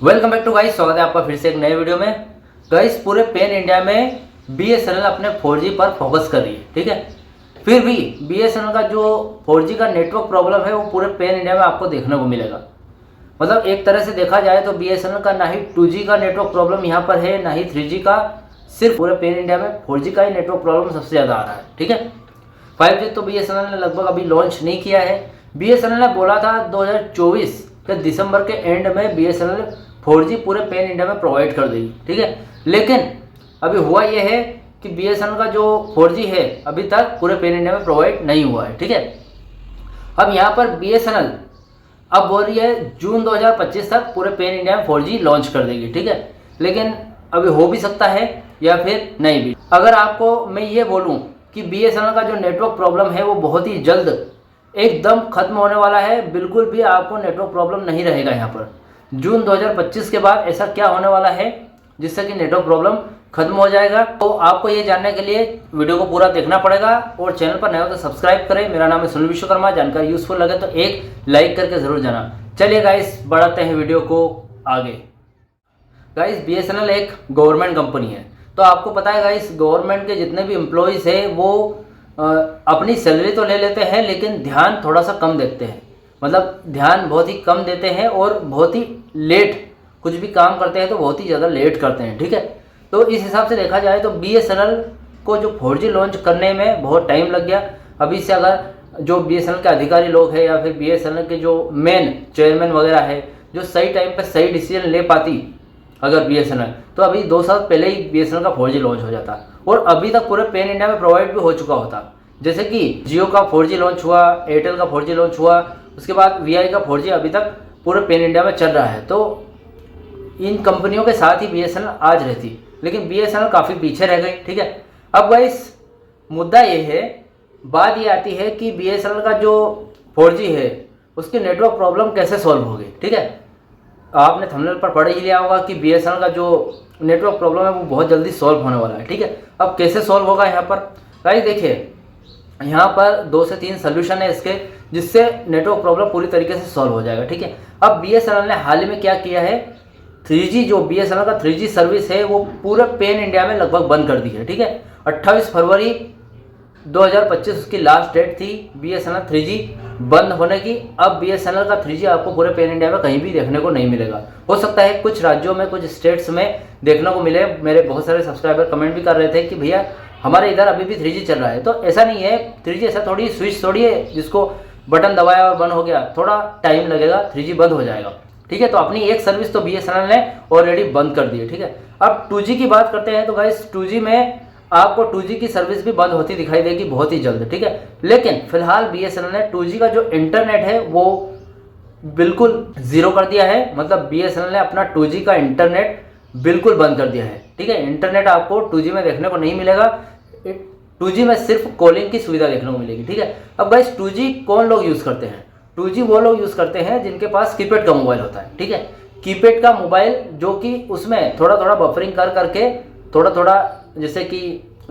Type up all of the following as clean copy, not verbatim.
Welcome back to guys, स्वागत है आपका फिर से एक नए वीडियो में। गाइस, पूरे पैन इंडिया में बीएसएनएल अपने 4G पर फोकस कर रही है, ठीक है। फिर भी बीएसएनएल का जो 4G का नेटवर्क प्रॉब्लम है वो पूरे पैन इंडिया में आपको देखने को मिलेगा। मतलब एक तरह से देखा जाए तो बीएसएनएल का ना ही 2G का नेटवर्क प्रॉब्लम यहाँ पर है, ना ही 3G का। सिर्फ पूरे पैन इंडिया में 4G का ही नेटवर्क प्रॉब्लम सबसे ज़्यादा आ रहा है, ठीक है। 5G तो बीएसएनएल ने लगभग अभी लॉन्च नहीं किया है। बीएसएनएल ने बोला था 2024 के दिसंबर के एंड में बीएसएनएल 4G पूरे पैन इंडिया में प्रोवाइड कर देगी, ठीक है। लेकिन अभी हुआ यह है कि बीएसएनएल का जो 4G है अभी तक पूरे पैन इंडिया में प्रोवाइड नहीं हुआ है, ठीक है। अब यहाँ पर बीएसएनएल अब बोल रही है जून 2025 तक पूरे पैन इंडिया में 4G लॉन्च कर देगी, ठीक है। लेकिन अभी हो भी सकता है या फिर नहीं भी। अगर आपको मैं ये बोलूँ कि बीएसएनएल का जो नेटवर्क प्रॉब्लम है वो बहुत ही जल्द एकदम खत्म होने वाला है, बिल्कुल भी आपको नेटवर्क प्रॉब्लम नहीं रहेगा यहाँ पर। जून 2025 के बाद ऐसा क्या होने वाला है जिससे कि नेटवर्क प्रॉब्लम खत्म हो जाएगा, तो आपको ये जानने के लिए वीडियो को पूरा देखना पड़ेगा। और चैनल पर नए हो तो सब्सक्राइब करें। मेरा नाम है सुनील विश्वकर्मा। जानकारी यूजफुल लगे तो एक लाइक करके जरूर जाना। चलिए गाइस, बढ़ाते हैं वीडियो को आगे। गाइस, बीएसएनएल एक गवर्नमेंट कंपनी है, तो आपको पता है गाइस, गवर्नमेंट के जितने भी एम्प्लॉयज़ है वो अपनी सैलरी तो ले लेते हैं लेकिन ध्यान थोड़ा सा कम देते हैं। मतलब ध्यान बहुत ही कम देते हैं और बहुत ही लेट कुछ भी काम करते हैं तो बहुत ही ज़्यादा लेट करते हैं, ठीक है। तो इस हिसाब से देखा जाए तो बीएसएनएल को जो 4G लॉन्च करने में बहुत टाइम लग गया। अभी से अगर जो बीएसएनएल के अधिकारी लोग हैं या फिर बीएसएनएल के जो मेन चेयरमैन वगैरह है जो सही टाइम पर सही डिसीजन ले पाती अगर बीएसएनएल, तो अभी 2 साल पहले ही बीएसएनएल का 4G लॉन्च हो जाता और अभी तक पूरे पैन इंडिया में प्रोवाइड भी हो चुका होता। जैसे कि जियो का 4G लॉन्च हुआ, एयरटेल का 4G लॉन्च हुआ, उसके बाद वीआई का 4G अभी तक पूरे पैन इंडिया में चल रहा है। तो इन कंपनियों के साथ ही बीएसएनएल आज रहती, लेकिन बीएसएनएल काफ़ी पीछे रह गई, ठीक है। अब गाइस, मुद्दा ये है, बात ये आती है कि बीएसएनएल का जो 4G है उसकी नेटवर्क प्रॉब्लम कैसे सॉल्व होगी, ठीक है। आपने थंबनेल पर पढ़ ही लिया होगा कि बीएसएनएल का जो नेटवर्क प्रॉब्लम है वो बहुत जल्दी सॉल्व होने वाला है, ठीक है। अब कैसे सॉल्व होगा यहाँ पर गाइस, देखिए यहाँ पर 2 से 3 सोल्यूशन है इसके, जिससे नेटवर्क प्रॉब्लम पूरी तरीके से सॉल्व हो जाएगा, ठीक है। अब बीएसएनएल ने हाल ही में क्या किया है, 3G जो बीएसएनएल का 3G सर्विस है वो पूरे पैन इंडिया में लगभग बंद कर दी है, ठीक है। 28 फरवरी 2025 उसकी लास्ट डेट थी बीएसएनएल 3G बंद होने की। अब बीएसएनएल का 3G आपको पूरे पैन इंडिया में कहीं भी देखने को नहीं मिलेगा। हो सकता है कुछ राज्यों में, कुछ स्टेट्स में देखने को मिले। मेरे बहुत सारे सब्सक्राइबर कमेंट भी कर रहे थे कि भैया हमारे इधर अभी भी 3G चल रहा है। तो ऐसा नहीं है, 3G ऐसा थोड़ी स्विच थोड़ी है जिसको बटन दबाया और बंद हो गया, थोड़ा टाइम लगेगा, 3G बंद हो जाएगा, ठीक है। तो अपनी एक सर्विस तो बीएसएनएल ने ऑलरेडी बंद कर दी है, ठीक है। अब 2G की बात करते हैं तो गाइस 2G में आपको 2G की सर्विस भी बंद होती दिखाई देगी बहुत ही जल्द, ठीक है। लेकिन फिलहाल बीएसएनएल ने 2G का जो इंटरनेट है वो बिल्कुल जीरो कर दिया है। मतलब बीएसएनएल ने अपना 2G का इंटरनेट बिल्कुल बंद कर दिया है, ठीक है। इंटरनेट आपको 2G में देखने को नहीं मिलेगा। 2G में सिर्फ कॉलिंग की सुविधा देखने को मिलेगी, ठीक है। अब गाइस, 2G कौन लोग यूज़ करते हैं? 2G वो लोग यूज़ करते हैं जिनके पास कीपैड का मोबाइल होता है, ठीक है। कीपैड का मोबाइल जो कि उसमें थोड़ा थोड़ा बफरिंग कर करके थोड़ा थोड़ा, जैसे कि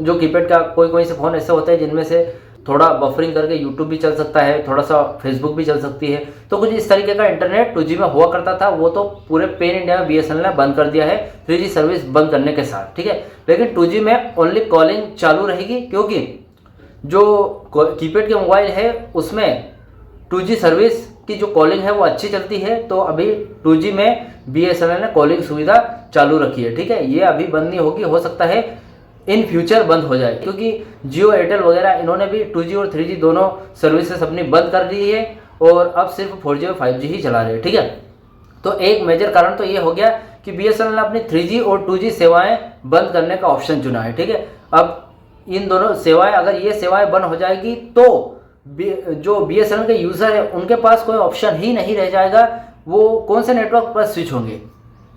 जो कीपैड का कोई से फ़ोन ऐसे होते हैं जिनमें से थोड़ा बफरिंग करके यूट्यूब भी चल सकता है, थोड़ा सा फेसबुक भी चल सकती है। तो कुछ इस तरीके का इंटरनेट 2G में हुआ करता था, वो तो पूरे पैन इंडिया में बीएसएनएल ने बंद कर दिया है 3G सर्विस बंद करने के साथ, ठीक है। लेकिन 2G में ओनली कॉलिंग चालू रहेगी, क्योंकि जो कीपैड के मोबाइल है उसमें 2G सर्विस की जो कॉलिंग है वो अच्छी चलती है। तो अभी 2G में बीएसएनएल ने कॉलिंग सुविधा चालू रखी है, ठीक है। ये अभी बंद नहीं होगी, हो सकता है इन फ्यूचर बंद हो जाए, क्योंकि जियो, एयरटेल वगैरह इन्होंने भी 2G और 3G दोनों सर्विसेज अपनी बंद कर दी है और अब सिर्फ 4G और 5G ही चला रहे हैं, ठीक है। तो एक मेजर कारण तो ये हो गया कि बीएसएनएल ने अपनी 3G और 2G सेवाएं बंद करने का ऑप्शन चुना है, ठीक है। अब इन दोनों सेवाएं, अगर ये सेवाएं बंद हो जाएगी तो जो बीएसएनएल के यूज़र है उनके पास कोई ऑप्शन ही नहीं रह जाएगा। वो कौन से नेटवर्क पर स्विच होंगे?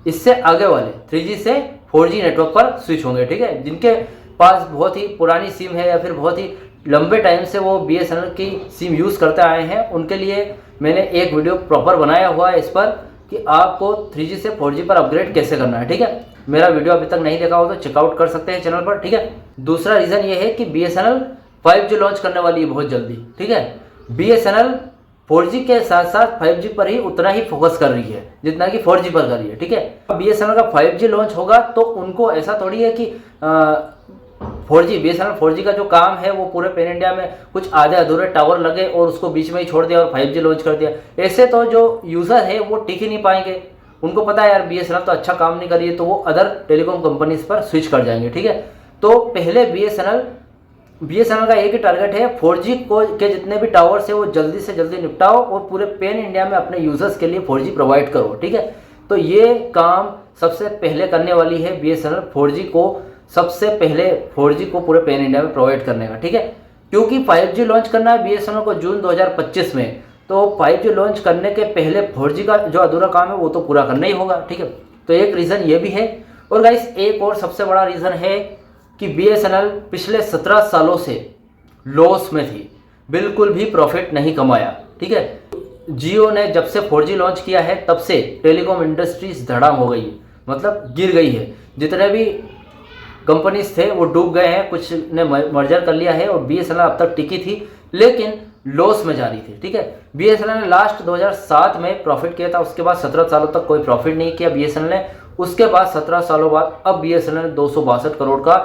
इससे आगे वाले 3G से 4G नेटवर्क पर स्विच होंगे, ठीक है। जिनके पास बहुत ही पुरानी सिम है या फिर बहुत ही लंबे टाइम से वो बीएसएनएल की सिम यूज़ करते आए हैं, उनके लिए मैंने एक वीडियो प्रॉपर बनाया हुआ है इस पर कि आपको 3G से 4G पर अपग्रेड कैसे करना है, ठीक है। मेरा वीडियो अभी तक नहीं देखा हो तो चेकआउट कर सकते हैं चैनल पर, ठीक है। दूसरा रीज़न ये है कि बीएसएनएल 5G लॉन्च करने वाली है बहुत जल्दी, ठीक है। बीएसएनएल 4G के साथ साथ 5G पर ही उतना ही फोकस कर रही है जितना कि 4G पर कर रही है। ठीक है, अब BSNL का 5G लॉन्च होगा तो उनको ऐसा थोड़ी है कि 4G BSNL 4G का जो काम है वो पूरे पैन इंडिया में कुछ आधे अधूरे टावर लगे और उसको बीच में ही छोड़ दिया और 5G लॉन्च कर दिया। ऐसे तो जो यूज़र है वो टिक ही नहीं पाएंगे। उनको पता है यार BSNL तो अच्छा काम नहीं कर रही है, तो वो अदर टेलीकॉम कंपनीज पर स्विच कर जाएंगे। ठीक है, तो पहले BSNL का एक ही टारगेट है, 4G के जितने भी टावर्स है वो जल्दी से जल्दी निपटाओ और पूरे पैन इंडिया में अपने यूजर्स के लिए 4G प्रोवाइड करो। ठीक है, तो ये काम सबसे पहले करने वाली है BSNL, 4G को सबसे पहले 4G को पूरे पैन इंडिया में प्रोवाइड करने का। ठीक है, क्योंकि 5G लॉन्च करना है BSNL को जून 2025 में, तो 5G लॉन्च करने के पहले 4G का जो अधूरा काम है वो तो पूरा करना ही होगा। ठीक है, तो एक रीज़न ये भी है। और गाइस एक और सबसे बड़ा रीज़न है कि BSNL पिछले 17 सालों से लॉस में थी, बिल्कुल भी प्रॉफिट नहीं कमाया। ठीक है, जियो ने जब से 4G लॉन्च किया है तब से टेलीकॉम इंडस्ट्रीज धड़ाम हो गई है, मतलब गिर गई है। जितने भी कंपनीज थे वो डूब गए हैं, कुछ ने मर्जर कर लिया है और BSNL अब तक टिकी थी लेकिन लॉस में जा रही थी। ठीक है, BSNL ने लास्ट 2007 में प्रॉफिट किया था, उसके बाद 17 सालों तक कोई प्रॉफिट नहीं किया BSNL ने। उसके बाद 17 सालों बाद अब BSNL ने 262 करोड़ का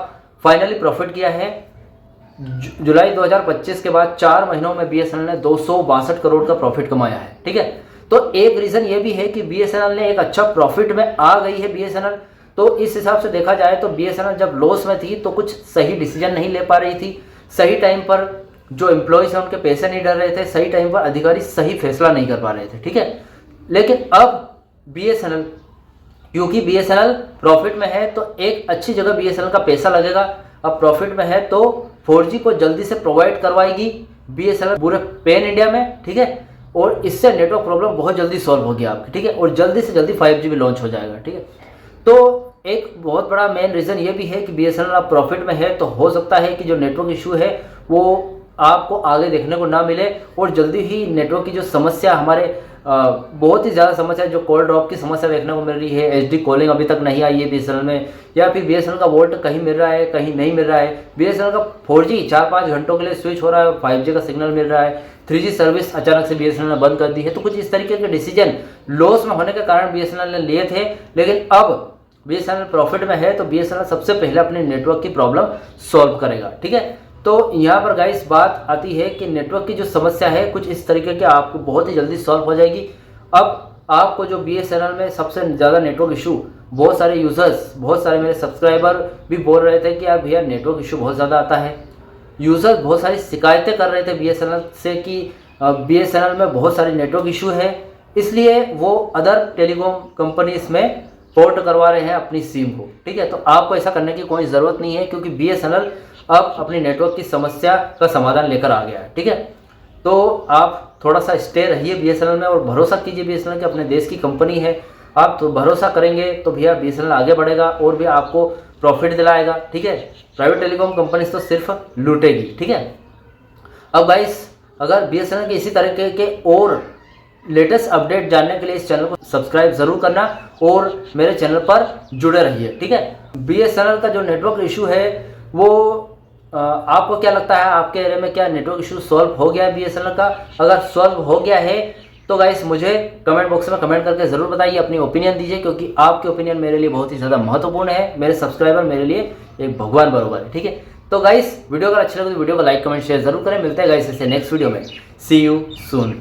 फाइनली प्रॉफिट किया है। जुलाई 2025 के बाद 4 महीनों में BSNL ने 262 करोड़ का प्रॉफिट कमाया है। ठीक है, तो एक रीज़न ये भी है कि BSNL ने एक अच्छा प्रॉफिट में आ गई है BSNL। तो इस हिसाब से देखा जाए तो BSNL जब लॉस में थी तो कुछ सही डिसीजन नहीं ले पा रही थी, सही टाइम पर जो एम्प्लॉयज़ हैं उनके पैसे नहीं डर रहे थे, सही टाइम पर अधिकारी सही फैसला नहीं कर पा रहे थे। ठीक है, लेकिन अब BSNL, क्योंकि BSNL प्रॉफिट में है तो एक अच्छी जगह BSNL का पैसा लगेगा। अब प्रॉफिट में है तो 4G को जल्दी से प्रोवाइड करवाएगी BSNL पूरे पैन इंडिया में। ठीक है, और इससे नेटवर्क प्रॉब्लम बहुत जल्दी सॉल्व होगी आपकी। ठीक है, और जल्दी से जल्दी 5G भी लॉन्च हो जाएगा। ठीक है, तो एक बहुत बड़ा मेन रीज़न ये भी है कि BSNL अब प्रॉफिट में है, तो हो सकता है कि जो नेटवर्क इशू है वो आपको आगे देखने को ना मिले और जल्दी ही नेटवर्क की जो समस्या हमारे बहुत ही ज़्यादा समस्या, जो कॉल ड्रॉप की समस्या देखने को मिल रही है, HD कॉलिंग अभी तक नहीं आई है BSNL में, या फिर BSNL का वोल्ट कहीं मिल रहा है कहीं नहीं मिल रहा है, BSNL का 4G 4-5 घंटों के लिए स्विच हो रहा है, 5G का सिग्नल मिल रहा है, 3G सर्विस अचानक से BSNL ने बंद कर दी है। तो कुछ इस तरीके के डिसीजन लॉस में होने के कारण BSNL ने लिए थे, लेकिन अब BSNL प्रॉफिट में है तो BSNL सबसे पहले अपने नेटवर्क की प्रॉब्लम सॉल्व करेगा। ठीक है, तो यहाँ पर गाइस बात आती है कि नेटवर्क की जो समस्या है कुछ इस तरीके की आपको बहुत ही जल्दी सॉल्व हो जाएगी। अब आपको जो BSNL में सबसे ज़्यादा नेटवर्क इशू, बहुत सारे यूज़र्स, बहुत सारे मेरे सब्सक्राइबर भी बोल रहे थे कि यार भैया नेटवर्क इशू बहुत ज़्यादा आता है। यूज़र्स बहुत सारी शिकायतें कर रहे थे BSNL से कि BSNL में बहुत सारे नेटवर्क इशू है, इसलिए वो अदर टेलीकॉम कंपनीज में पोर्ट करवा रहे हैं अपनी सिम को। ठीक है, तो आपको ऐसा करने की कोई ज़रूरत नहीं है क्योंकि BSNL अब अपनी नेटवर्क की समस्या का समाधान लेकर आ गया है। ठीक है, तो आप थोड़ा सा स्टे रहिए BSNL में और भरोसा कीजिए BSNL कि अपने देश की कंपनी है। आप तो भरोसा करेंगे तो भैया BSNL आगे बढ़ेगा और भी आपको प्रॉफिट दिलाएगा। ठीक है, प्राइवेट टेलीकॉम कंपनी तो सिर्फ लूटेगी। ठीक है, अब गाइस अगर BSNL के इसी तरीके के और लेटेस्ट अपडेट जानने के लिए इस चैनल को सब्सक्राइब ज़रूर करना और मेरे चैनल पर जुड़े रहिए। ठीक है, BSNL का जो नेटवर्क इशू है वो आपको क्या लगता है, आपके एरिया में क्या नेटवर्क इशू सॉल्व हो गया है BSNL का? अगर सॉल्व हो गया है तो गाइस मुझे कमेंट बॉक्स में कमेंट करके ज़रूर बताइए, अपनी ओपिनियन दीजिए, क्योंकि आपकी ओपिनियन मेरे लिए बहुत ही ज़्यादा महत्वपूर्ण है। मेरे सब्सक्राइबर मेरे लिए एक भगवान बराबर है। ठीक है, तो गाइस वीडियो अगर अच्छा लगे तो वीडियो को लाइक कमेंट शेयर जरूर करें। मिलते हैं गाइस इससे नेक्स्ट वीडियो में। सी यू सून।